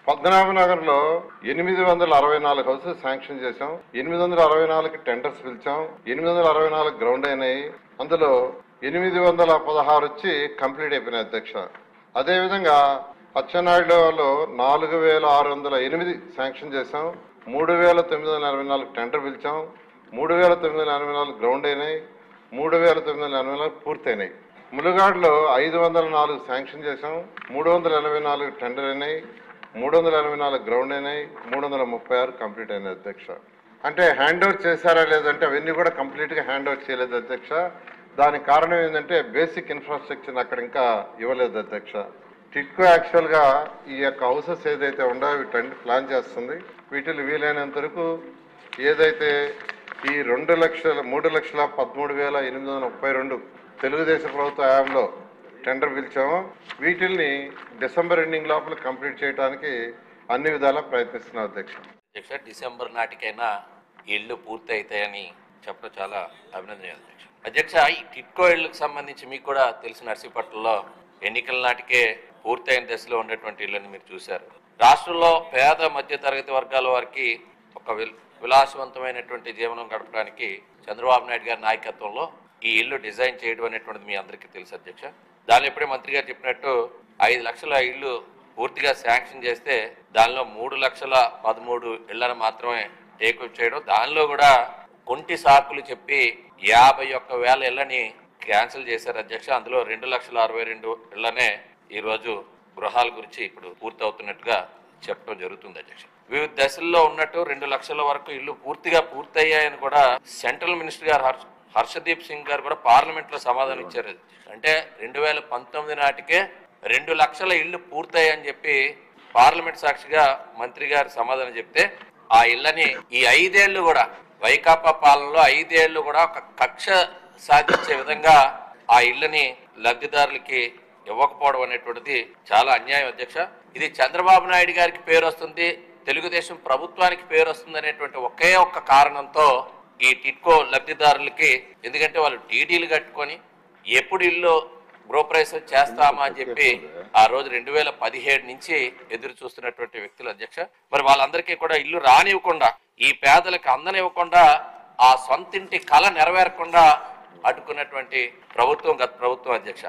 పద్మనాభనగర్లో 864 houses sanction చేశాం. 864కి tenders పిలిచాం. 864 ground అయినాయి. అందులో 816 వచ్చి కంప్లీట్ అయిపోయినాయి అధ్యక్ష. అదేవిధంగా అచ్చెన్నాయుడులో 4608 శాంక్షన్ చేశాం. 3984 టెండర్ పిలిచాం. 3984 గ్రౌండ్ అయినాయి. 3984 పూర్తయినాయి. ములుగాడులో 504 శాంక్షన్ చేశాం. 384 టెండర్ అయినాయి. 384 గ్రౌండ్ అయినాయి. 336 కంప్లీట్ అయినాయి అధ్యక్ష. అంటే హ్యాండ్ ఓవర్ చేశారా లేదంటే అవన్నీ కూడా కంప్లీట్ గా హ్యాండ్ ఓవర్ చేయలేదు అధ్యక్ష. దానికి కారణం ఏంటంటే బేసిక్ ఇన్ఫ్రాస్ట్రక్చర్ అక్కడ ఇంకా ఇవ్వలేదు అధ్యక్ష. టిట్కో యాక్చువల్ గా ఈ యొక్క హౌసెస్ ఏదైతే ఉండో వీటన్ని ప్లాన్ చేస్తుంది. వీటిని వీలైనంత వరకు ఏదైతే ఈ 3,13,13,832 తెలుగుదేశం ప్రభుత్వ హయాంలో టెండర్ పిలిచామో వీటిల్ని డిసెంబర్ ఎండింగ్ లోపల కంప్లీట్ చేయడానికి అన్ని విధాలా ప్రయత్నిస్తున్నాం అధ్యక్ష. డిసెంబర్ నాటికైనా ఇళ్లు పూర్తి అవుతాయని చెప్పడం చాలా అభినందనీయం అధ్యక్ష. అధ్యక్ష, ఈ టిట్కో ఇళ్లకు సంబంధించి మీకు కూడా తెలిసిన నర్సీపట్నంలో ఎన్నికల నాటికే పూర్తయిన దశలో ఉండేటువంటి ఇళ్లను మీరు చూశారు. రాష్ట్రంలో పేద మధ్య తరగతి వర్గాల వారికి ఒక విలాసవంతమైనటువంటి జీవనం గడపడానికి చంద్రబాబు నాయుడు గారి నాయకత్వంలో ఈ ఇల్లు డిజైన్ చేయడం అనేటువంటిది మీ అందరికీ తెలుసు అధ్యక్ష. దానిలో ఎప్పుడే మంత్రి గారు చెప్పినట్టు 5 లక్షల ఇల్లు పూర్తిగా శాంక్షన్ చేస్తే దానిలో 3,13,000 ఇళ్లను మాత్రమే టేకప్ చేయడం, దానిలో కూడా కొంటి సాకులు చెప్పి 51,000 ఇళ్లని క్యాన్సిల్ చేశారు అధ్యక్ష. అందులో 2,62,000 ఇళ్లనే ఈరోజు గృహాల గురించి ఇప్పుడు పూర్తవుతున్నట్టుగా చెప్పడం జరుగుతుంది అధ్యక్ష. వివిధ దశల్లో ఉన్నట్టు 2 లక్షల వరకు ఇల్లు పూర్తిగా పూర్తయ్యాయని కూడా సెంట్రల్ మినిస్టర్ గారు హర్షదీప్ సింగ్ గారు కూడా పార్లమెంట్ లో సమాధానం ఇచ్చారు. అంటే 2019 నాటికే 2 లక్షల ఇళ్లు పూర్తయ్యాయని చెప్పి పార్లమెంట్ సాక్షిగా మంత్రి గారు సమాధానం చెప్తే ఆ ఇళ్లని ఈ 5 ఏళ్లు కూడా వైకాపా పాలనలో 5 ఏళ్లు కూడా ఒక కక్ష సాధించే విధంగా ఆ ఇళ్లని లబ్ధిదారులకి ఇవ్వకపోవడం అనేటువంటిది చాలా అన్యాయం అధ్యక్ష. ఇది చంద్రబాబు నాయుడు గారికి పేరు వస్తుంది, తెలుగుదేశం ప్రభుత్వానికి పేరు వస్తుంది అనేటువంటి ఒకే ఒక్క కారణంతో ఈ టిట్కో లబ్ధిదారులకి, ఎందుకంటే వాళ్ళు టీడీలు కట్టుకొని ఎప్పుడు ఇల్లు గృహప్రవేశం చేస్తామా అని చెప్పి ఆ రోజు 2017 నుంచి ఎదురు చూస్తున్నటువంటి వ్యక్తులు అధ్యక్ష. మరి వాళ్ళందరికీ కూడా ఇల్లు రానివ్వకుండా, ఈ పేదలకు అందనివ్వకుండా, ఆ సొంతింటి కళ నెరవేరకుండా అడ్డుకున్నటువంటి ప్రభుత్వం గత ప్రభుత్వం అధ్యక్ష.